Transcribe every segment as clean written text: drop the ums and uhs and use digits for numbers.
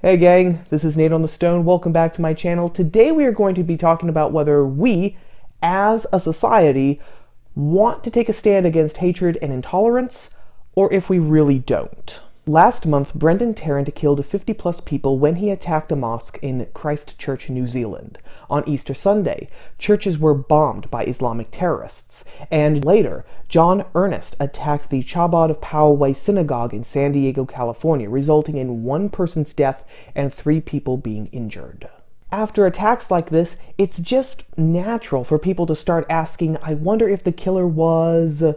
Hey gang, this is Nate on the Stone. Welcome back to my channel. Today we are going to be talking about whether we, as a society, want to take a stand against hatred and intolerance, or if we really don't. Last month, Brendan Tarrant killed 50+ people when he attacked a mosque in Christchurch, New Zealand. On Easter Sunday, churches were bombed by Islamic terrorists, and later, John Earnest attacked the Chabad of Poway Synagogue in San Diego, California, resulting in one person's death and 3 people being injured. After attacks like this, it's just natural for people to start asking, I wonder if the killer was a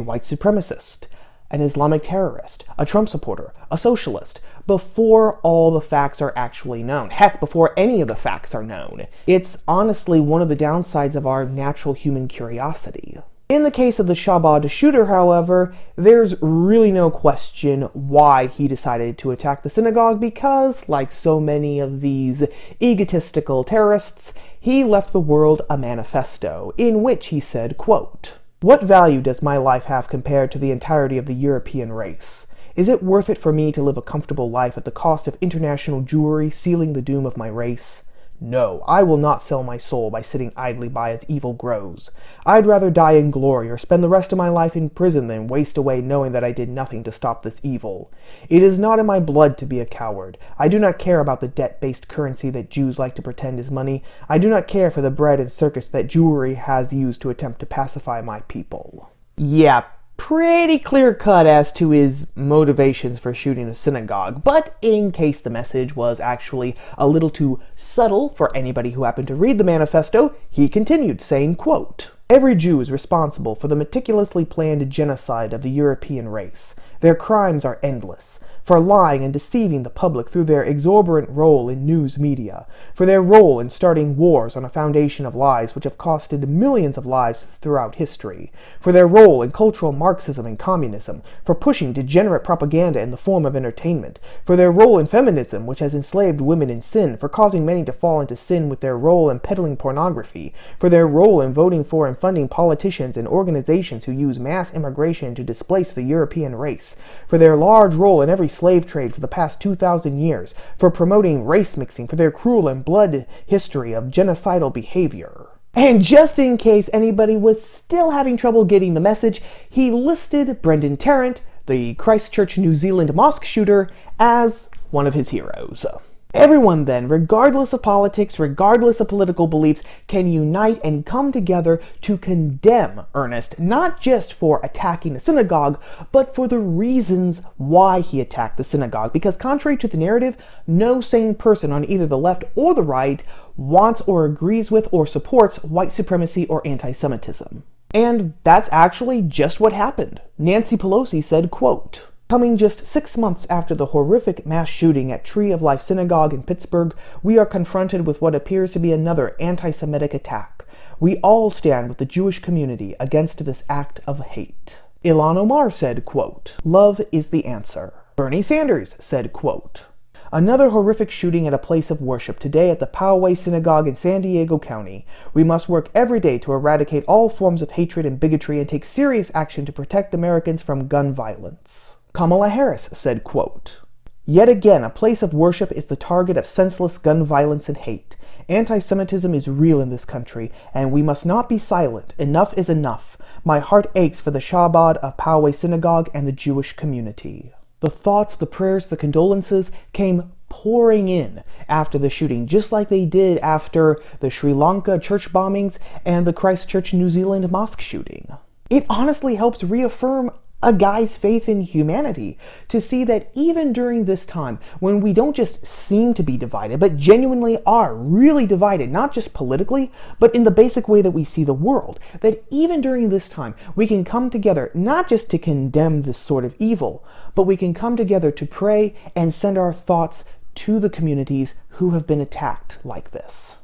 white supremacist, an Islamic terrorist, a Trump supporter, a socialist, before all the facts are actually known. Heck, before any of the facts are known. It's honestly one of the downsides of our natural human curiosity. In the case of the Chabad shooter, however, there's really no question why he decided to attack the synagogue because, like so many of these egotistical terrorists, he left the world a manifesto in which he said, quote, "What value does my life have compared to the entirety of the European race? Is it worth it for me to live a comfortable life at the cost of international Jewry sealing the doom of my race? No, I will not sell my soul by sitting idly by as evil grows. I'd rather die in glory or spend the rest of my life in prison than waste away knowing that I did nothing to stop this evil. It is not in my blood to be a coward. I do not care about the debt-based currency that Jews like to pretend is money. I do not care for the bread and circus that Jewry has used to attempt to pacify my people." Yeah, pretty clear-cut as to his motivations for shooting a synagogue, but in case the message was actually a little too subtle for anybody who happened to read the manifesto, he continued saying, quote, "Every Jew is responsible for the meticulously planned genocide of the European race. Their crimes are endless. For lying and deceiving the public through their exorbitant role in news media, for their role in starting wars on a foundation of lies which have costed millions of lives throughout history, for their role in cultural Marxism and communism, for pushing degenerate propaganda in the form of entertainment, for their role in feminism which has enslaved women in sin, for causing many to fall into sin with their role in peddling pornography, for their role in voting for and funding politicians and organizations who use mass immigration to displace the European race, for their large role in every slave trade for the past 2,000 years, for promoting race mixing, for their cruel and blood history of genocidal behavior." And just in case anybody was still having trouble getting the message, he listed Brendan Tarrant, the Christchurch, New Zealand mosque shooter, as one of his heroes. Everyone then, regardless of politics, regardless of political beliefs, can unite and come together to condemn Earnest, not just for attacking the synagogue, but for the reasons why he attacked the synagogue. Because contrary to the narrative, no sane person on either the left or the right wants or agrees with or supports white supremacy or anti-Semitism. And that's actually just what happened. Nancy Pelosi said, quote, "Coming just 6 months after the horrific mass shooting at Tree of Life Synagogue in Pittsburgh, we are confronted with what appears to be another anti-Semitic attack. We all stand with the Jewish community against this act of hate." Ilhan Omar said, quote, "Love is the answer." Bernie Sanders said, quote, "Another horrific shooting at a place of worship today at the Poway Synagogue in San Diego County. We must work every day to eradicate all forms of hatred and bigotry and take serious action to protect Americans from gun violence." Kamala Harris said, quote, "Yet again, a place of worship is the target of senseless gun violence and hate. Anti-Semitism is real in this country, and we must not be silent. Enough is enough. My heart aches for the Chabad of Poway Synagogue and the Jewish community." The thoughts, the prayers, the condolences came pouring in after the shooting, just like they did after the Sri Lanka church bombings and the Christchurch, New Zealand mosque shooting. It honestly helps reaffirm a guy's faith in humanity to see that even during this time, when we don't just seem to be divided, but genuinely are really divided, not just politically, but in the basic way that we see the world, that even during this time, we can come together not just to condemn this sort of evil, but we can come together to pray and send our thoughts to the communities who have been attacked like this.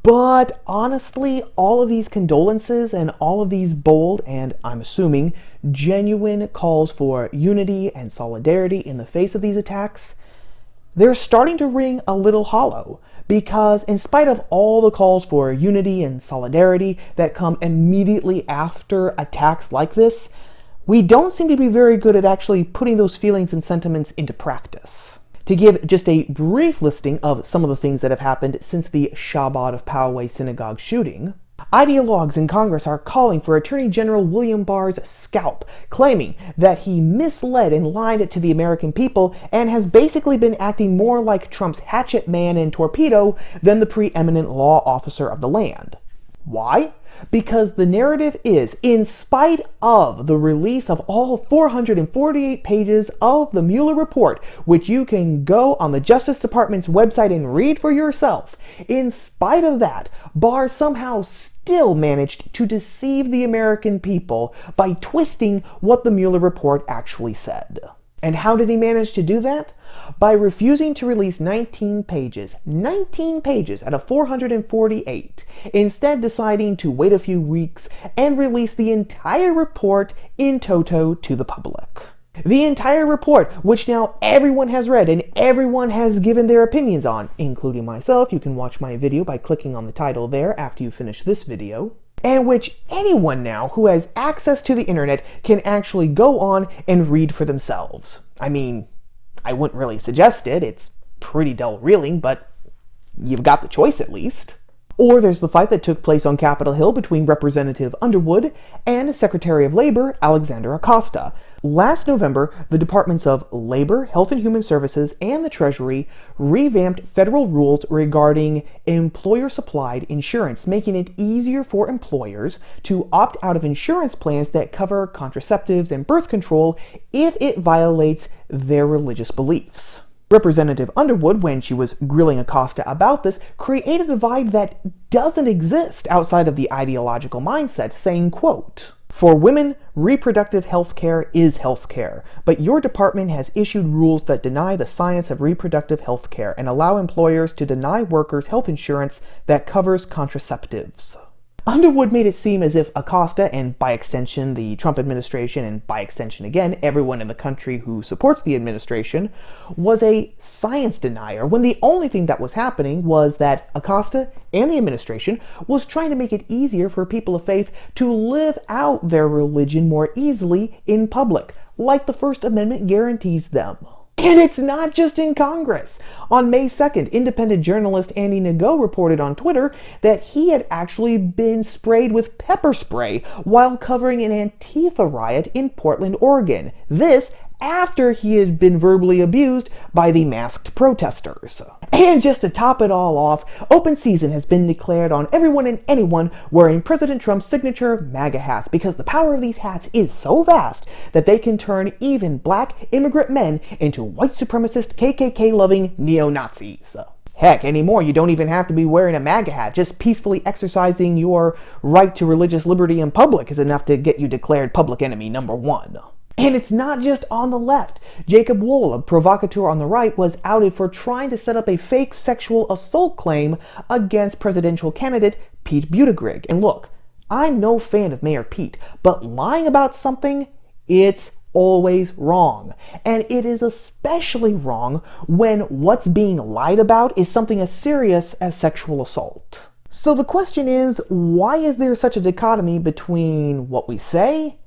But honestly, all of these condolences and all of these bold, and I'm assuming genuine calls for unity and solidarity in the face of these attacks, they're starting to ring a little hollow. Because in spite of all the calls for unity and solidarity that come immediately after attacks like this, we don't seem to be very good at actually putting those feelings and sentiments into practice. To give just a brief listing of some of the things that have happened since the Shabbat of Poway synagogue shooting, ideologues in Congress are calling for Attorney General William Barr's scalp, claiming that he misled and lied to the American people and has basically been acting more like Trump's hatchet man and torpedo than the preeminent law officer of the land. Why? Because the narrative is, in spite of the release of all 448 pages of the Mueller report, which you can go on the Justice Department's website and read for yourself, in spite of that, Barr somehow still managed to deceive the American people by twisting what the Mueller report actually said. And how did he manage to do that? By refusing to release 19 pages out of 448, instead deciding to wait a few weeks and release the entire report in toto to the public. The entire report, which now everyone has read and everyone has given their opinions on, including myself. You can watch my video by clicking on the title there after you finish this video. And which anyone now who has access to the internet can actually go on and read for themselves. I mean, I wouldn't really suggest it. It's pretty dull reeling, but you've got the choice at least. Or there's the fight that took place on Capitol Hill between Representative Underwood and Secretary of Labor Alexander Acosta. Last November, the Departments of Labor, Health and Human Services, and the Treasury revamped federal rules regarding employer-supplied insurance, making it easier for employers to opt out of insurance plans that cover contraceptives and birth control if it violates their religious beliefs. Representative Underwood, when she was grilling Acosta about this, created a divide that doesn't exist outside of the ideological mindset, saying, quote, "For women, reproductive health care is health care, but your department has issued rules that deny the science of reproductive health care and allow employers to deny workers health insurance that covers contraceptives." Underwood made it seem as if Acosta, and by extension the Trump administration, and by extension again everyone in the country who supports the administration, was a science denier, when the only thing that was happening was that Acosta and the administration was trying to make it easier for people of faith to live out their religion more easily in public, like the First Amendment guarantees them. And it's not just in Congress. On May 2nd, independent journalist Andy Nago reported on Twitter that he had actually been sprayed with pepper spray while covering an Antifa riot in Portland, Oregon. This after he had been verbally abused by the masked protesters. And just to top it all off, open season has been declared on everyone and anyone wearing President Trump's signature MAGA hats, because the power of these hats is so vast that they can turn even black immigrant men into white supremacist KKK-loving neo-Nazis. Heck, anymore, you don't even have to be wearing a MAGA hat. Just peacefully exercising your right to religious liberty in public is enough to get you declared public enemy number one. And it's not just on the left. Jacob Wohl, a provocateur on the right, was outed for trying to set up a fake sexual assault claim against presidential candidate Pete Buttigieg. And look, I'm no fan of Mayor Pete, but lying about something, it's always wrong. And it is especially wrong when what's being lied about is something as serious as sexual assault. So the question is, why is there such a dichotomy between what we say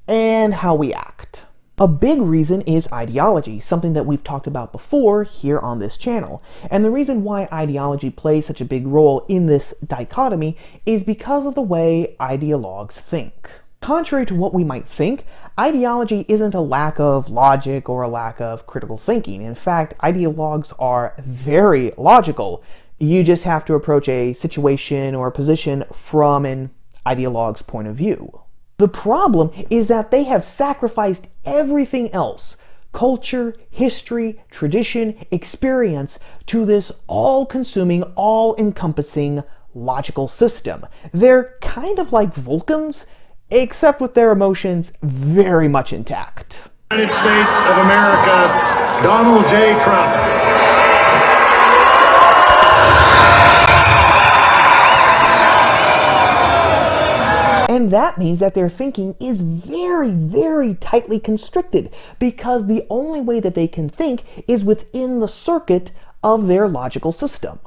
and how we act? A big reason is ideology, something that we've talked about before here on this channel. And the reason why ideology plays such a big role in this dichotomy is because of the way ideologues think. Contrary to what we might think, ideology isn't a lack of logic or a lack of critical thinking. In fact, ideologues are very logical. You just have to approach a situation or a position from an ideologue's point of view. The problem is that they have sacrificed everything else, culture, history, tradition, experience, to this all-consuming, all-encompassing logical system. They're kind of like Vulcans, except with their emotions very much intact. United States of America, Donald J. Trump. And that means that their thinking is very, very tightly constricted, because the only way that they can think is within the circuit of their logical system.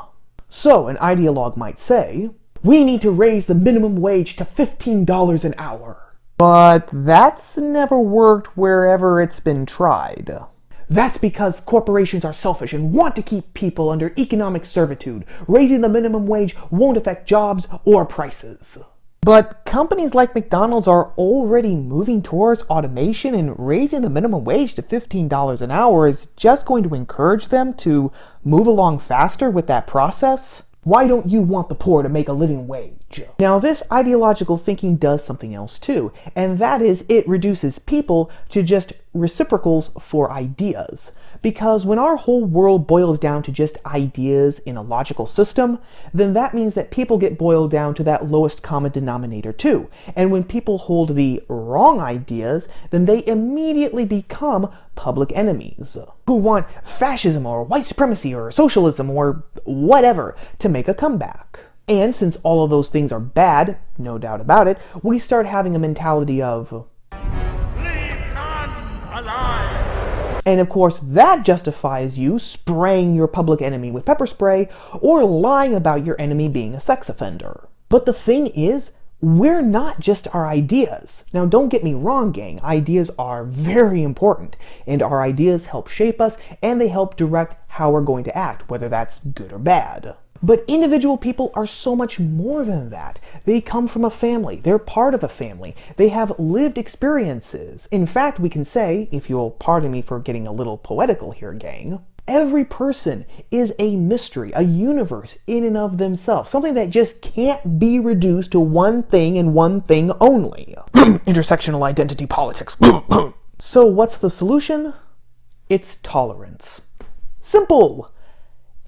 So an ideologue might say, we need to raise the minimum wage to $15 an hour. But that's never worked wherever it's been tried. That's because corporations are selfish and want to keep people under economic servitude. Raising the minimum wage won't affect jobs or prices. But companies like McDonald's are already moving towards automation, and raising the minimum wage to $15 an hour is just going to encourage them to move along faster with that process. Why don't you want the poor to make a living wage? Now, this ideological thinking does something else too, and that is it reduces people to just reciprocals for ideas. Because when our whole world boils down to just ideas in a logical system, then that means that people get boiled down to that lowest common denominator too. And when people hold the wrong ideas, then they immediately become public enemies who want fascism or white supremacy or socialism or whatever to make a comeback. And since all of those things are bad, no doubt about it, we start having a mentality of leave none alive. And of course, that justifies you spraying your public enemy with pepper spray or lying about your enemy being a sex offender. But the thing is, we're not just our ideas. Now, don't get me wrong, gang. Ideas are very important, and our ideas help shape us, and they help direct how we're going to act, whether that's good or bad. But individual people are so much more than that. They come from a family. They're part of a family. They have lived experiences. In fact, we can say, if you'll pardon me for getting a little poetical here, gang, every person is a mystery, a universe in and of themselves, something that just can't be reduced to one thing and one thing only. Intersectional identity politics. So what's the solution? It's tolerance. Simple!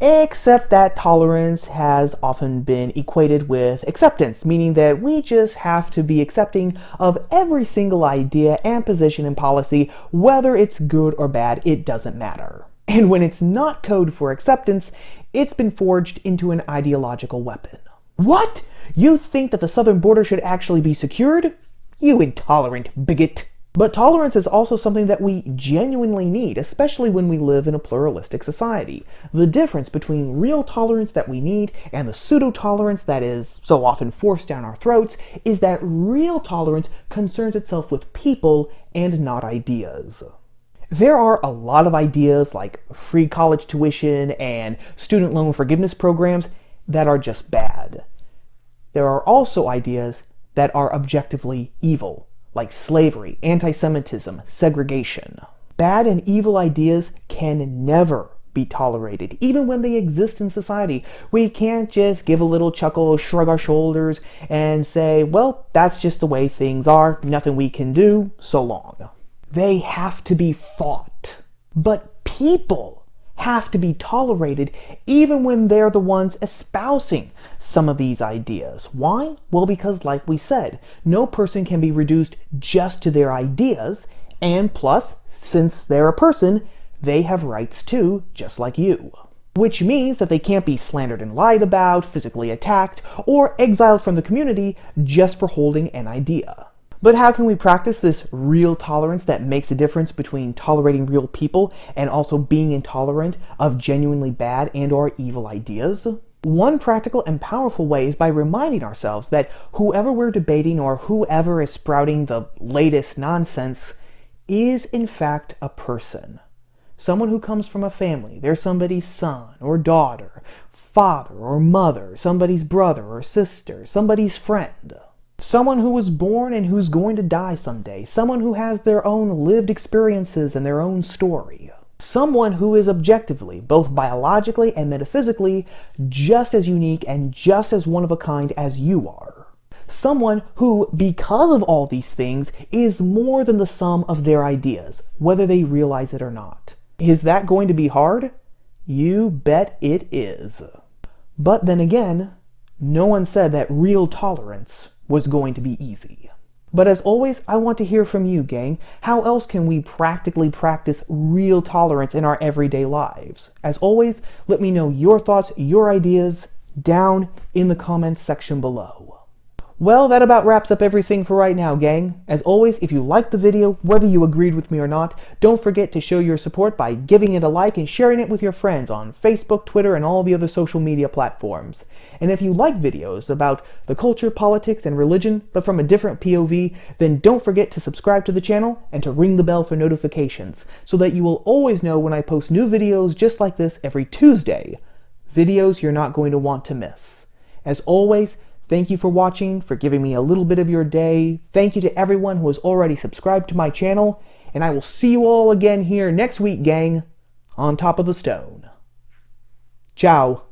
Except that tolerance has often been equated with acceptance, meaning that we just have to be accepting of every single idea and position and policy, whether it's good or bad, it doesn't matter. And when it's not code for acceptance, it's been forged into an ideological weapon. What? You think that the southern border should actually be secured? You intolerant bigot. But tolerance is also something that we genuinely need, especially when we live in a pluralistic society. The difference between real tolerance that we need and the pseudo-tolerance that is so often forced down our throats is that real tolerance concerns itself with people and not ideas. There are a lot of ideas like free college tuition and student loan forgiveness programs that are just bad. There are also ideas that are objectively evil, like slavery, anti-Semitism, segregation. Bad and evil ideas can never be tolerated, even when they exist in society. We can't just give a little chuckle, shrug our shoulders, and say, well, that's just the way things are, nothing we can do, so long. They have to be fought. But people have to be tolerated even when they're the ones espousing some of these ideas. Why? Well, because like we said, no person can be reduced just to their ideas, and plus, since they're a person, they have rights too, just like you. Which means that they can't be slandered and lied about, physically attacked, or exiled from the community just for holding an idea. But how can we practice this real tolerance that makes a difference between tolerating real people and also being intolerant of genuinely bad and or evil ideas? One practical and powerful way is by reminding ourselves that whoever we're debating or whoever is sprouting the latest nonsense is in fact a person. Someone who comes from a family. They're somebody's son or daughter, father or mother, somebody's brother or sister, somebody's friend. Someone who was born and who's going to die someday. Someone who has their own lived experiences and their own story. Someone who is objectively, both biologically and metaphysically, just as unique and just as one of a kind as you are. Someone who, because of all these things, is more than the sum of their ideas, whether they realize it or not. Is that going to be hard? You bet it is. But then again, no one said that real tolerance was going to be easy. But as always, I want to hear from you, gang. How else can we practically practice real tolerance in our everyday lives? As always, let me know your thoughts, your ideas down in the comments section below. Well, that about wraps up everything for right now, gang. As always, if you liked the video, whether you agreed with me or not, don't forget to show your support by giving it a like and sharing it with your friends on Facebook, Twitter, and all the other social media platforms. And if you like videos about the culture, politics, and religion, but from a different POV, then don't forget to subscribe to the channel and to ring the bell for notifications, so that you will always know when I post new videos just like this every Tuesday. Videos you're not going to want to miss. As always, thank you for watching, for giving me a little bit of your day. Thank you to everyone who has already subscribed to my channel, and I will see you all again here next week, gang, on top of the stone. Ciao.